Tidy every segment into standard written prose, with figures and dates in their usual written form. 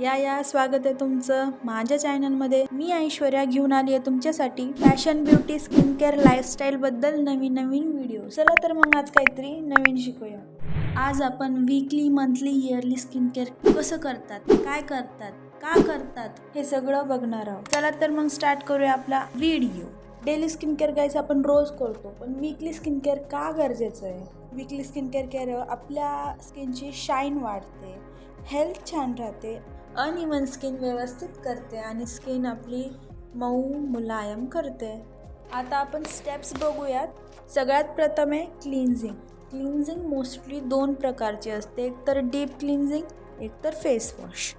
या स्वागत आहे तुमचं माझ्या चॅनलमध्ये। मी ऐश्वर्या घेऊन आली आहे तुमच्यासाठी fashion beauty skin care lifestyle बद्दल नवीन व्हिडिओ। चला तर मग आज काहीतरी नवीन शिकूया। आज आपण weekly, monthly, yearly skin care कसं करतात, काय करतात, का करतात हे सगळं बघणार आहोत। चला तर मग स्टार्ट करूया आपला video. Daily skin care guys आपण रोज करतो, पण वीकली स्किन केअर का गरजेचं आहे? वीकली स्किन केअर केल्यावर आपल्या स्किनची शाईन वाढते, हेल्थ छान राहते, अनइवन स्किन व्यवस्थित करते आणि स्किन आपली मऊ मुलायम करते। आता आपण स्टेप्स बघूयात। सगळ्यात प्रथम आहे क्लिन्झिंग। क्लिन्झिंग मोस्टली दोन प्रकारचे असते, एक तर डीप क्लिन्झिंग, एक तर फेस वॉश।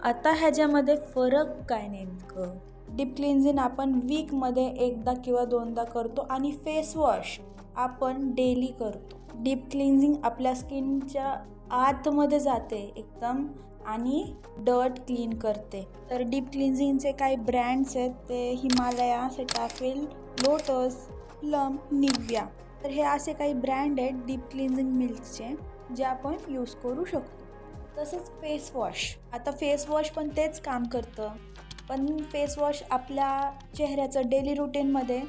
आता ह्याच्यामध्ये फरक काय नेमकं? डीप क्लिन्झिंग आपण वीकमध्ये एकदा किंवा दोनदा करतो आणि फेस वॉश आपण डेली करतो। डीप क्लिन्झिंग आपल्या स्किनच्या आतमध्ये जाते एकदम आणि डर्ट क्लीन करते। तर डीप क्लिन्झिंगचे काही ब्रँड्स आहेत, ते Himalaya, Cetaphil, Lotus, Plum, Nivea. तर हे असे काही ब्रँड आहेत डीप क्लिन्झिंग मिल्कचे, जे आपण यूज करू शकतो। तसंच फेस वॉश। आता फेस वॉश पण तेच काम करतं, पण फेस वॉश आपल्या चेहऱ्याचं डेली रुटीनमध्ये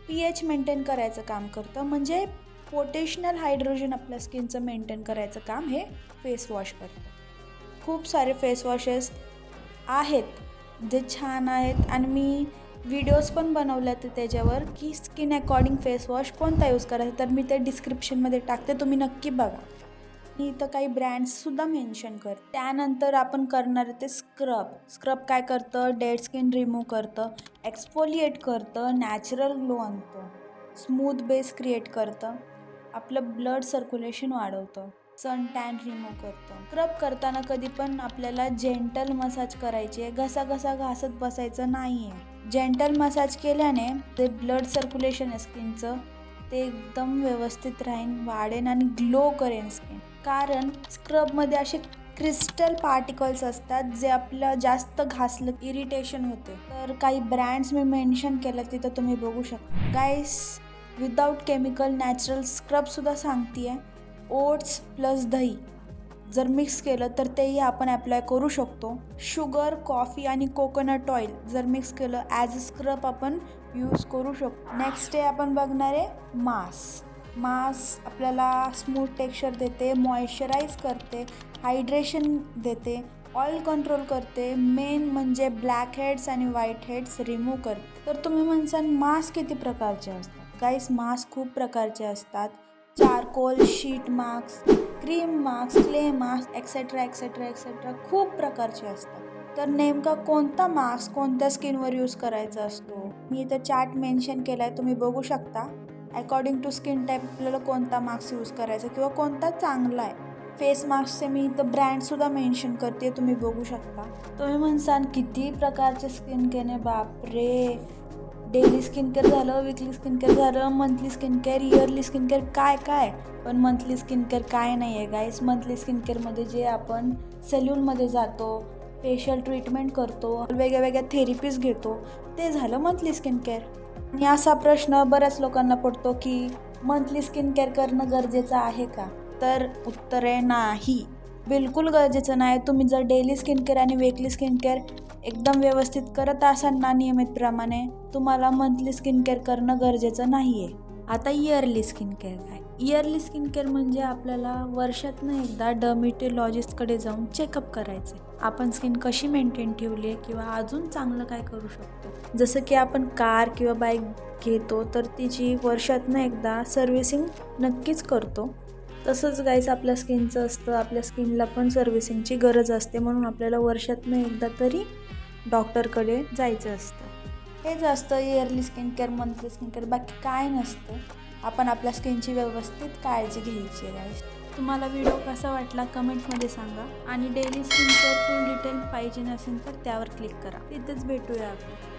pH मेंटेन करायचं काम करतं, म्हणजे पोटॅशियल हायड्रोजन आपल्या स्किनचं मेंटेन करायचं काम हे फेस वॉश करतं। खूप सारे फेस वॉशेस आहेत जे छान आहेत आणि मी व्हिडिओज पण बनवल्यात त्याच्यावर की स्किन अकॉर्डिंग फेस वॉश कोणता यूज करायचा, तर मी ते डिस्क्रिप्शनमध्ये टाकते, तुम्ही नक्की बघा। मी इथं काही ब्रँड्ससुद्धा मेन्शन कर। त्यानंतर आपण करणार ते स्क्रब। स्क्रब काय करतं? डेड स्किन रिमूव्ह करतं, एक्सफोलिएट करतं, नॅचरल ग्लो आणतं, स्मूथ बेस क्रिएट करतं, आपलं ब्लड सर्क्युलेशन वाढवतं, सन टॅन रिमूव्ह करतं। स्क्रब करताना कधी पण आपल्याला जेंटल मसाज करायची आहे, घसा घासत बसायचं नाही आहे। जेंटल मसाज केल्याने ते ब्लड सर्क्युलेशन आहे स्किनचं, ते एकदम व्यवस्थित राहीन, वाढेन आणि ग्लो करेन स्किन। कारण स्क्रबमध्ये असे क्रिस्टल पार्टिकल्स असतात जे आपलं जास्त घासलं इरिटेशन होते। तर काही ब्रँड्स मी मेन्शन केलं, तिथं तुम्ही बघू शकता। गाईस, विदाउट केमिकल नॅचरल स्क्रबसुद्धा सांगते आहे। ओट्स प्लस दही जर मिक्स केलं तर तेही आपण अप्लाय करू शकतो। शुगर, कॉफी आणि कोकोनट ऑइल जर मिक्स केलं ॲज अ स्क्रब आपण यूज करू शकतो। नेक्स्ट डे आपण बघणार आहे मास्क आपल्याला स्मूथ टेक्स्चर देते, मॉइश्चराईज करते, हायड्रेशन देते, ऑइल कंट्रोल करते, मेन म्हणजे ब्लॅक हेड्स आणि व्हाईट हेड्स रिमूव्ह करते। तर तुम्ही म्हणसाल मास्क किती प्रकारचे असतात? गाईस, मास्क खूप प्रकारचे असतात। Charcoal, sheet mask, cream mask, clay mask, etcetera etcetera etcetera खूप प्रकारचे असतात। तर नेमका कोणता मास्क कोणत्या स्किनवर यूज करायचा असतो? मी इथं चार्ट मेन्शन केला आहे, तुम्ही बघू शकता। अकॉर्डिंग टू स्किन टाईप आपल्याला कोणता मास्क यूज करायचा किंवा कोणता चांगला आहे। फेस मास्कचे मी इथं ब्रँडसुद्धा मेन्शन करते, तुम्ही बघू शकता। तुम्ही म्हणसाल किती प्रकारचे स्किन केअर आहे? बापरे, डेली स्किन केअर झालं, वीकली स्किन केअर झालं, monthly skin care, yearly skin care, काय पण मंथली स्किन केअर काय नाही आहे गाईस। मंथली स्किन केअरमध्ये जे आपण सॅल्यूनमध्ये जातो, फेशियल ट्रीटमेंट करतो, वेगळ्या थेरपीज घेतो, ते झालं मंथली स्किन केअर। आणि असा प्रश्न बऱ्याच लोकांना पडतो की मंथली स्किन केअर करणं गरजेचं आहे का? तर उत्तर आहे नाही, बिलकुल गरजेचं नाही। तुम्ही जर डेली स्किन केअर आणि वीकली स्किन केअर एकदम व्यवस्थित करत असाल ना नियमितप्रमाणे, तुम्हाला मंथली स्किन केअर करणं गरजेचं नाही आहे। आता इयरली स्किन केअर काय? इयरली स्किन केअर म्हणजे आपल्याला वर्षातनं एकदा डर्मेटोलॉजिस्टकडे जाऊन चेकअप करायचं आहे, आपण स्किन कशी मेंटेन ठेवली आहे किंवा अजून चांगलं काय करू शकतो। जसं की आपण कार किंवा बाईक घेतो तर तिची वर्षातनं एकदा सर्व्हिसिंग नक्कीच करतो। तसंच गाईस आपल्या स्किनचं असतं, आपल्या स्किनला पण सर्व्हिसिंगची गरज असते, म्हणून आपल्याला वर्षातनं एकदा तरी डॉक्टरकडे जायचं असतं। हेच असतं yearly skin care, monthly skin care, बाकी काय नसतं। आपण आपल्या स्किनची व्यवस्थित काळजी घ्यायची आहे गाईस। तुम्हाला व्हिडिओ कसा वाटला कमेंटमध्ये सांगा, आणि डेली स्किन केअर फुल डिटेल पाहिजे नसेल तर त्यावर क्लिक करा। तिथेच भेटूया आपण।